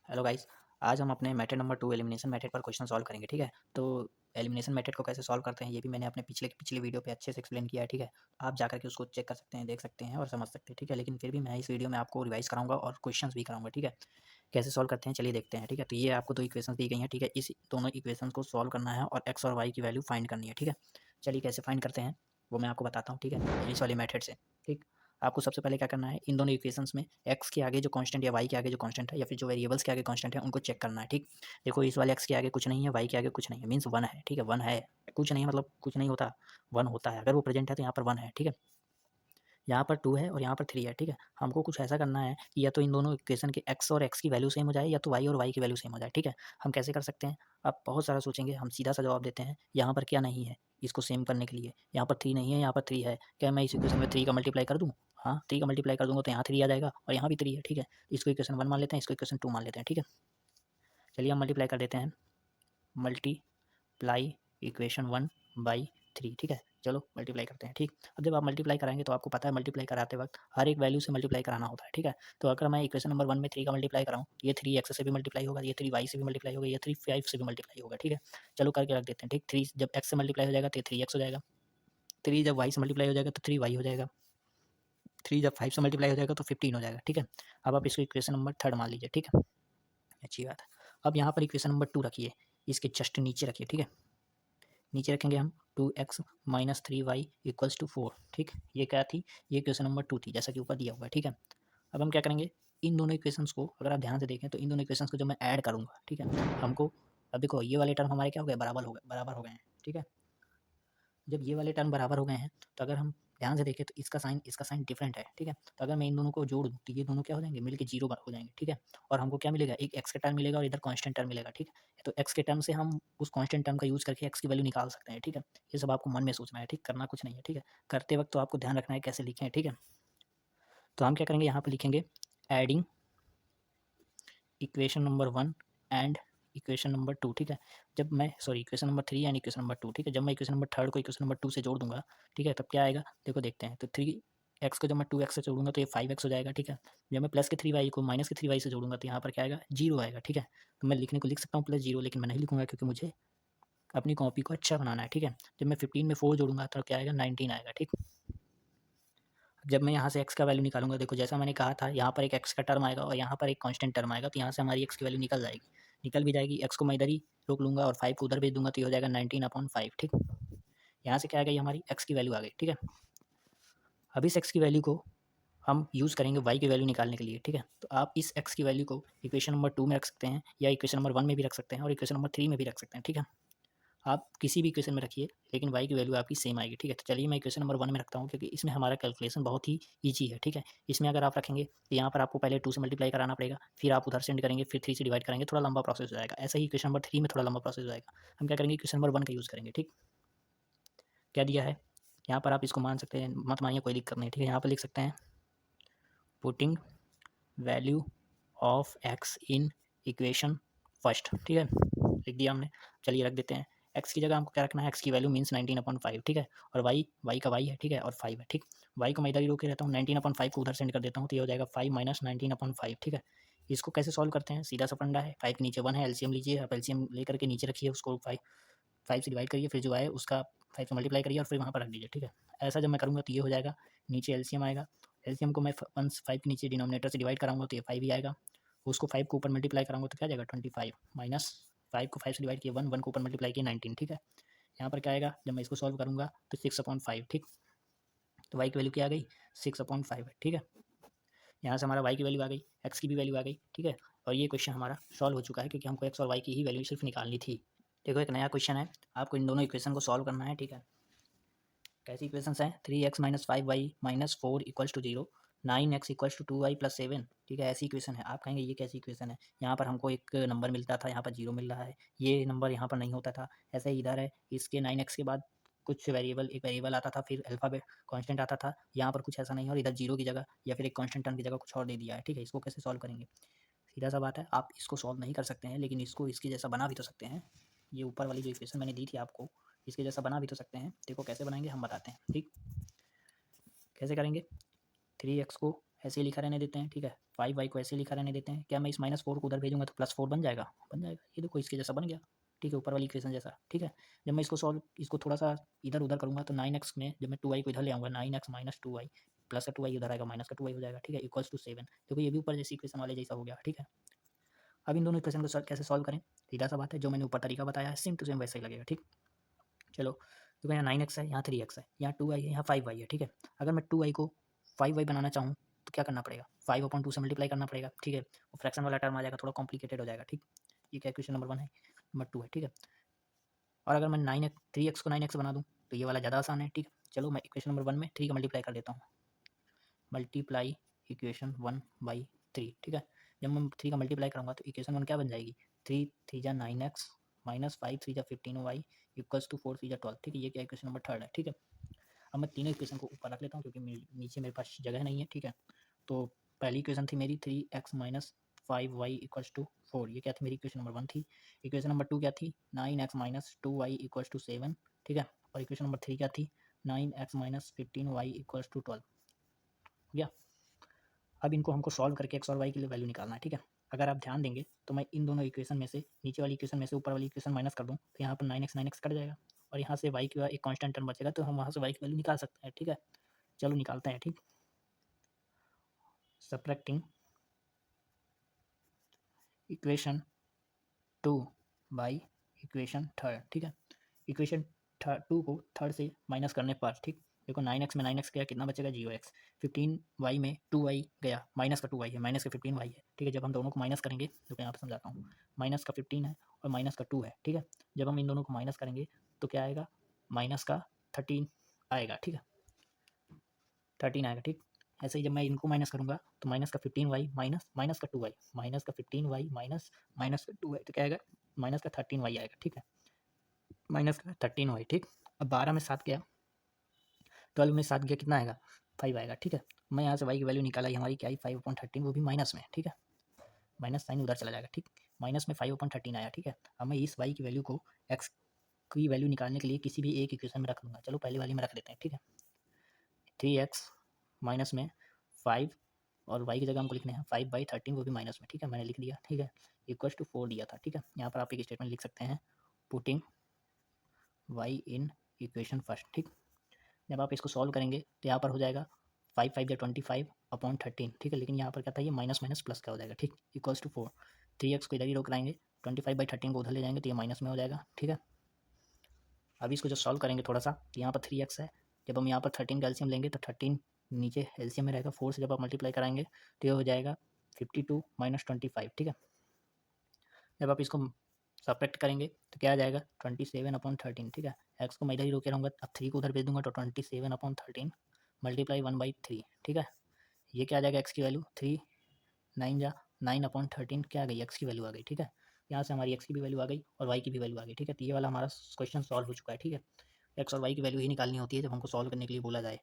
Hello guys. आज हम अपने मेथड नंबर 2 एलिमिनेशन मेथड पर क्वेश्चन सॉल्व करेंगे, ठीक है। तो एलिमिनेशन मेथड को कैसे सॉल्व करते हैं ये भी मैंने अपने पिछले वीडियो पे अच्छे से एक्सप्लेन किया है, ठीक है। आप जाकर के उसको चेक कर सकते हैं, देख सकते हैं और समझ सकते हैं, ठीक है। लेकिन फिर भी मैं इस वीडियो में आपको रिवाइज कराऊंगा और क्वेश्चंस भी कराऊंगा, ठीक है। कैसे सॉल्व करते हैं चलिए देखते हैं, ठीक है। तो ये आपको दो इक्वेशन दी गई हैं, ठीक है। इस दोनों इक्वेशन को सॉल्व करना है और एक्स और वाई की वैल्यू फाइंड करनी है, ठीक है। चलिए कैसे फाइंड करते हैं वो मैं आपको बताता हूँ, ठीक है, इस वाले मेथड से। ठीक, आपको सबसे पहले क्या करना है, इन दोनों इक्वेशंस में एक्स के आगे जो कांस्टेंट या वाई के आगे जो कांस्टेंट है या फिर जो वेरिएबल्स के आगे कांस्टेंट है उनको चेक करना है, ठीक। देखो इस वाले एक्स के आगे कुछ नहीं है, वाई के आगे कुछ नहीं है, मीन्स वन है, ठीक है। वन है, कुछ नहीं मतलब कुछ नहीं होता, वन होता है। अगर वो प्रेजेंट है तो यहाँ पर वन है, ठीक है। यहाँ पर टू है और यहाँ पर थ्री है, ठीक है। हमको कुछ ऐसा करना है कि या तो इन दोनों इक्वेशन के एक्स और एक्स की वैल्यू सेम हो जाए या तो वाई और वाई की वैल्यू सेम हो जाए, ठीक है। हम कैसे कर सकते हैं, आप बहुत सारा सोचेंगे, हम सीधा सा जवाब देते हैं। यहाँ पर क्या नहीं है इसको सेम करने के लिए, यहाँ पर थ्री नहीं है, यहाँ पर थ्री है, क्या मैं इस इक्वेशन में थ्री का मल्टीप्लाई कर दूँ? हाँ, थ्री का मल्टीप्लाई कर दूंगा तो यहाँ थ्री आ जाएगा और यहाँ भी थ्री है, ठीक है। इसको इक्वेशन वन मान लेते हैं, इसको इक्वेशन टू मान लेते हैं, ठीक है। चलिए हम मल्टीप्लाई कर देते हैं, multiply equation one by three, ठीक है। चलो मल्टीप्लाई करते हैं, ठीक। अब जब आप मल्टीप्लाई कराएंगे तो आपको पता है मल्टीप्लाई कराते वक्त हर एक वैल्यू से मल्टीप्लाई कराना होता है, ठीक है। तो अगर मैं इक्वेशन नंबर वन में थ्री का मल्टीप्लाई कराऊँ, ये थ्री एक्स से भी मल्टीप्लाई होगा, ये थ्री वाई से भी मल्टीप्लाई होगा, ये थ्री फाइव से भी मल्टीप्लाई होगा, ठीक है। चलो करके रख देते हैं, ठीक। थ्री जब एक्स से मल्टीप्लाई हो जाएगा तो थ्री एक्स हो जाएगा, थ्री जब वाई से मल्टीप्लाई हो जाएगा तो थ्री वाई हो जाएगा, थ्री जब फाइव से मल्टीप्लाई हो जाएगा तो 15 हो जाएगा, ठीक है। अब आप इसको इक्वेशन नंबर थर्ड मान लीजिए, ठीक है। अच्छी बात है। अब यहाँ पर इक्वेशन नंबर टू रखिए, इसके जस्ट नीचे रखिए, ठीक है। नीचे रखेंगे हम two x minus three y equals to four, ठीक। ये क्या थी, ये इक्वेशन नंबर टू थी, जैसा कि ऊपर दिया हुआ है, ठीक है। अब हम क्या करेंगे, इन दोनों इक्वेशंस को अगर आप ध्यान से देखें तो इन दोनों इक्वेशंस को जब मैं ऐड करूँगा, ठीक है, हमको अब देखो ये वाले टर्म हमारे क्या हो गए, बराबर हो गए हैं, ठीक है। जब ये वाले टर्म बराबर हो गए हैं तो अगर हम ध्यान से देखें तो इसका साइन डिफरेंट है, ठीक है। तो अगर मैं इन दोनों को जोड़ दूँ तो ये दोनों क्या हो जाएंगे, मिलके जीरो हो जाएंगे, ठीक है। और हमको क्या मिलेगा, एक एक्स का टर्म मिलेगा और इधर कांस्टेंट टर्म मिलेगा, ठीक है। तो एक्स के टर्म से हम उस कांस्टेंट टर्म का यूज़ करके एक्स की वैल्यू निकाल सकते हैं, ठीक है। ये सब आपको मन में सोचना है, ठीक, करना कुछ नहीं है, ठीक है। करते वक्त तो आपको ध्यान रखना है कैसे लिखें, ठीक है। तो हम क्या करेंगे, यहाँ पर लिखेंगे adding equation number one and equation number two, ठीक है। जब मैं equation number three and equation number two, ठीक है। जब मैं इक्वेशन नंबर थर्ड को इक्वेशन नंबर टू से जोड़ दूंगा, ठीक है, तब क्या आएगा देखो देखते हैं। तो थ्री एक्स को जब मैं टू एक्स से जोड़ूंगा तो ये फाइव एक्स हो जाएगा, ठीक है। जब मैं प्लस के थ्री वाई को माइनस के थ्री वाई से जोड़ूंगा तो यहाँ पर क्या आएगा, जीरो आएगा, ठीक है। तो मैं लिखने को लिख सकता हूँ प्लस जीरो, लेकिन मैं नहीं लिखूंगा क्योंकि मुझे अपनी कॉपी को अच्छा बनाना है, ठीक है। जब मैं 15 में 4 जोड़ूंगा तो क्या आएगा, 19 आएगा, ठीक। जब मैं यहाँ से एक्स का वैल्यू निकालूंगा, देखो जैसा मैंने कहा था, यहाँ पर एक एक्स का टर्म आएगा और यहाँ पर एक कांस्टेंट टर्म आएगा, तो यहाँ से हमारी एक्स की वैल्यू निकल जाएगी, निकल भी जाएगी। एक्स को मैं इधर ही रोक लूँगा और फाइव को उधर भेज दूंगा तो ये हो जाएगा 19/5, ठीक। यहाँ से क्या आ गई, हमारी एक्स की वैल्यू आ गई, ठीक है। अब इस एक्स की वैल्यू को हम यूज़ करेंगे वाई की वैल्यू निकालने के लिए, ठीक है। तो आप इस एक्स की वैल्यू को इक्वेशन नंबर टू में रख सकते हैं या इक्वेशन नंबर वन में भी रख सकते हैं और इक्वेशन नंबर थ्री में भी रख सकते हैं, ठीक है। आप किसी भी इक्वेशन में रखिए लेकिन y की वैल्यू आपकी सेम आएगी, ठीक है। तो चलिए मैं इक्वेशन नंबर वन में रखता हूँ क्योंकि इसमें हमारा कैलकुलेशन बहुत ही ईजी है, ठीक है। इसमें अगर आप रखेंगे तो यहाँ पर आपको पहले टू से मल्टीप्लाई कराना पड़ेगा, फिर आप उधर सेंड करेंगे, फिर थ्री से डिवाइड करेंगे, थोड़ा लंबा प्रोसेस हो जाएगा। ऐसा ही इक्वेशन नंबर थ्री में थोड़ा लंबा प्रोसेस हो जाएगा। हम क्या करेंगे, इक्वेशन नंबर वन का यूज़ करेंगे, ठीक। क्या दिया है यहाँ पर, आप इसको मान सकते हैं, मत मानिए, कोई दिक्कत नहीं, ठीक है। यहाँ पर लिख सकते हैं putting value of x in equation first, ठीक है, लिख दिया हमने। चलिए रख देते हैं, एक्स की जगह हमको क्या रखना है, एक्स की वैल्यू मीन्स 19/5, ठीक है। और वाई का वाई है, ठीक है, और फाइव है, ठीक। वाई को मैं इधर ही रोके रहता हूँ, 19/5 को उधर सेंड कर देता हूँ तो ये हो जाएगा 5 माइनस 19/5, ठीक है। इसको कैसे सॉल्व करते हैं, सीधा सा फंडा है, फाइव के नीचे वन है, एलसीएम लीजिए, आप एलसीएम लेकर के नीचे रखिए, उसको फाइव से डिवाइड करिए, फिर जो आए उसका फाइव से मल्टीप्लाई करिए और फिर वहाँ पर रख दीजिए, ठीक है। ऐसा जब मैं करूँगा तो ये हो जाएगा, नीचे एलसीएम आएगा, एलसीएम को मैं वन फाइव के नीचे डिनोमिनेटर से डिवाइड कराऊंगा तो ये फाइव ही आएगा, उसको फाइव को ऊपर मल्टीप्लाई कराऊंगा तो क्या जाएगा 25 माइनस फाइव को फाइव से डिवाइड किया वन, वन को ऊपर मल्टीप्लाई किया 19, ठीक है। यहाँ पर क्या आएगा, जब मैं इसको सॉल्व करूँगा तो 6/5, ठीक। तो वाई की वैल्यू क्या आ गई, 6/5 है, ठीक है। यहाँ से हमारा वाई की वैल्यू आ गई, एक्स की भी वैल्यू आ गई, ठीक है। और ये क्वेश्चन हमारा सॉल्व हो चुका है क्योंकि हमको एक्स और वाई की ही वैल्यू सिर्फ निकालनी थी। देखो एक नया क्वेश्चन है, आपको इन दोनों इक्वेशन को सॉल्व करना है, ठीक है। कैसी इक्वेशंस हैं, 3x minus 5y minus 4 equals to 0, 9x equals to 2y plus 7, ठीक है। ऐसी इक्वेशन है। आप कहेंगे ये कैसी इक्वेशन है, यहाँ पर हमको एक नंबर मिलता था, यहाँ पर जीरो मिल रहा है, ये नंबर यहाँ पर नहीं होता था। ऐसे ही इधर है, इसके 9x के बाद कुछ एक वेरिएबल आता था, फिर अल्फ़ाबेट कांस्टेंट आता था, यहाँ पर कुछ ऐसा नहीं है और इधर जीरो की जगह या फिर एक कांस्टेंट टर्म की जगह कुछ और दे दिया है, ठीक है। इसको कैसे सॉल्व करेंगे, सीधा सा बात है, आप इसको सॉल्व नहीं कर सकते हैं लेकिन इसको इसके जैसा बना भी तो सकते हैं। ये ऊपर वाली जो इक्वेशन मैंने दी थी आपको, इसके जैसा बना भी तो सकते हैं। देखो कैसे बनाएंगे हम बताते हैं, ठीक। कैसे करेंगे, थ्री एक्स को ऐसे ही लिखा रहने देते हैं, ठीक है। 5y को ऐसे लिखा रहने देते हैं। क्या मैं इस -4 को उधर भेजूँगा तो +4 बन जाएगा? बन जाएगा। ये देखो इसके जैसा बन गया, ठीक है, ऊपर वाली इक्वेशन जैसा, ठीक है। जब मैं इसको थोड़ा-सा इधर-उधर करूँगा तो 9x में जब मैं 2y को इधर ले आऊँगा, 9x - 2y प्लस का 2y उधर आएगा, माइनस का 2y हो जाएगा, ठीक है, इक्वल्स टू 7। देखो ये भी ऊपर जैसी इक्वेशन वाले जैसा हो गया, ठीक है। अब इन दोनों इक्वेशन को कैसे सॉल्व करें? सीधा सा बात है, जो मैंने ऊपर तरीका बताया है सेम टू सेम वैसा ही लगेगा, ठीक। चलो, देखो यहाँ 9x है, यहाँ 3x है, यहाँ 2y है, यहाँ 5y है, ठीक है। अगर मैं 2y को 5y बनाना चाहूँ तो क्या करना पड़ेगा? 5/2 से मल्टीप्लाई करना पड़ेगा, ठीक है। वो फ्रैक्शन वाला टर्म आ जाएगा, थोड़ा कॉम्प्लिकेटेड हो जाएगा, ठीक। ये क्या इक्वेशन नंबर 1 है, नंबर 2 है, ठीक है। और अगर मैं 3x को 9x बना दूँ तो ये वाला ज़्यादा आसान है, ठीक है। चलो मैं इक्वेशन नंबर 1 में 3 का मल्टीप्लाई कर देता हूँ, मल्टीप्लाई इक्वेशन 1/3, ठीक है। जब मैं 3 का मल्टीप्लाई करूँगा तो इक्वेशन 1 क्या बन जाएगी? 3 3 जा 9x माइनस 5 3 जा 15y इक्वल्स टू 4 3 जा 12, ठीक है। ये क्या इक्वेशन नंबर 3 है, ठीक है। अब मैं तीनों इक्वेशन को ऊपर रख लेता हूँ क्योंकि नीचे मेरे पास जगह नहीं है, ठीक है। तो पहली इक्वेशन थी मेरी 3x minus 5y equals to 4, ये क्या थी मेरी इक्वेशन नंबर 1 थी। इक्वेशन नंबर 2 क्या थी? 9x minus 2y equals to 7, ठीक है। और इक्वेशन नंबर 3 क्या थी? 9x minus 15y equals to 12, या अब इनको हमको सॉल्व करके x और y के लिए वैल्यू निकालना है, ठीक है। अगर आप ध्यान देंगे तो मैं इन दोनों इक्वेशन में से नीचे वाली इक्वेशन में से ऊपर वाली इक्वेशन माइनस कर दूँ तो यहाँ पर 9x कट जाएगा और यहाँ से y का एक कांस्टेंट टर्म बचेगा, तो हम वहाँ से y की वैल्यू निकाल सकते हैं, ठीक है। चलो निकालते हैं, ठीक। सब्ट्रैक्टिंग इक्वेशन 2 बाई इक्वेशन 3, ठीक है। इक्वेशन 2 को 3 से माइनस करने पर, ठीक, देखो 9x में 9x गया, कितना बचेगा? 0x। 15y में 2y गया, माइनस का 2y है, माइनस का 15y है, ठीक है। जब हम दोनों को माइनस करेंगे तो यहाँ पर समझाता हूँ, माइनस का 15 है और माइनस का 2 है, ठीक है। जब हम इन दोनों को माइनस करेंगे तो क्या आएगा? माइनस का 13 आएगा, ठीक है, 13 आएगा, ठीक। ऐसे ही जब मैं इनको माइनस करूँगा तो माइनस का 15y माइनस माइनस का 2y, माइनस का 15y माइनस माइनस का 2y, तो क्या आएगा? माइनस का 13y आएगा, ठीक है, माइनस का 13y, ठीक। अब 12 में 7 गया, 12 में 7 गया, कितना आएगा? 5 आएगा, ठीक है। मैं यहाँ से y की वैल्यू निकाला, हमारी क्या आई? 5/13, वो भी माइनस में, ठीक है। माइनस साइन उधर चला जाएगा, ठीक। माइनस में 5/13 आया, ठीक है। अब मैं इस y की वैल्यू को x की वैल्यू निकालने के लिए किसी भी एक इक्वेशन में रख दूंगा। चलो पहले वाली में रख देते हैं, ठीक है। 3x माइनस में 5 और y की जगह हमको लिखने हैं 5/13, वो भी माइनस में, ठीक है, मैंने लिख दिया, ठीक है। इक्वल्स टू 4 दिया था, ठीक है। यहाँ पर आप एक स्टेटमेंट लिख सकते हैं, putting y in equation first, ठीक। जब आप इसको सॉल्व करेंगे तो यहाँ पर हो जाएगा 5 5 या 25/13, ठीक है। लेकिन यहाँ पर क्या था? ये माइनस माइनस प्लस का हो जाएगा, ठीक, इक्वल्स टू 4। 3x को इधर ही रोक लाएंगे, 25/13 को उधर ले जाएंगे तो ये माइनस में हो जाएगा, ठीक है। अभी इसको जब सॉल्व करेंगे थोड़ा सा तो यहाँ पर 3x है, जब हम यहाँ पर 13 का एलसीएम लेंगे तो 13 नीचे एलसीएम में रहेगा, 4 से जब आप मल्टीप्लाई कराएंगे तो ये हो जाएगा 52 - 25, ठीक है। जब आप इसको सब्ट्रैक्ट करेंगे तो क्या आ जाएगा? 27/13, ठीक है। एक्स को मैं इधर ही रोके रहूँगा, अब 3 को उधर भेज दूंगा तो 27/13 मल्टीप्लाई 1/3, ठीक है। ये क्या आ जाएगा? एक्स की वैल्यू 3 9 जा 9/13 क्या आ गई? एक्स की वैल्यू आ गई, ठीक है। यहाँ से हमारी एक्स की भी वैल्यू आ गई और वाई की भी वैल्यू आ गई, ठीक है। तो ये वाला हमारा क्वेश्चन सॉल्व हो चुका है, ठीक है। एक्स और वाई की वैल्यू ही निकालनी होती है जब हमको सॉल्व करने के लिए बोला जाए।